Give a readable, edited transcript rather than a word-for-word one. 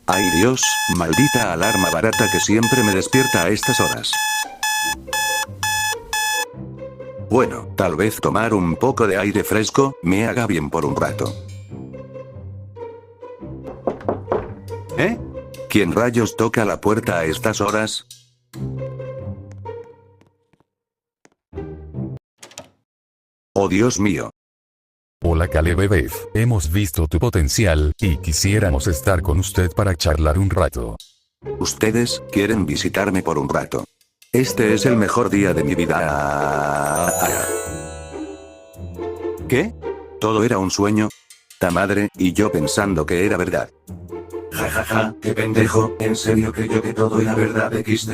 Ay Dios, maldita alarma barata que siempre me despierta a estas horas. Bueno, tal vez tomar un poco de aire fresco me haga bien por un rato. ¿Eh? ¿Quién rayos toca la puerta a estas horas? Oh Dios mío. Hola Calebebef, hemos visto tu potencial, y quisiéramos estar con usted para charlar un rato. Ustedes quieren visitarme por un rato. Este es el mejor día de mi vida. ¿Qué? ¿Todo era un sueño? Ta madre, y yo pensando que era verdad. Jajaja, qué pendejo, en serio creyó que todo era verdad. XD.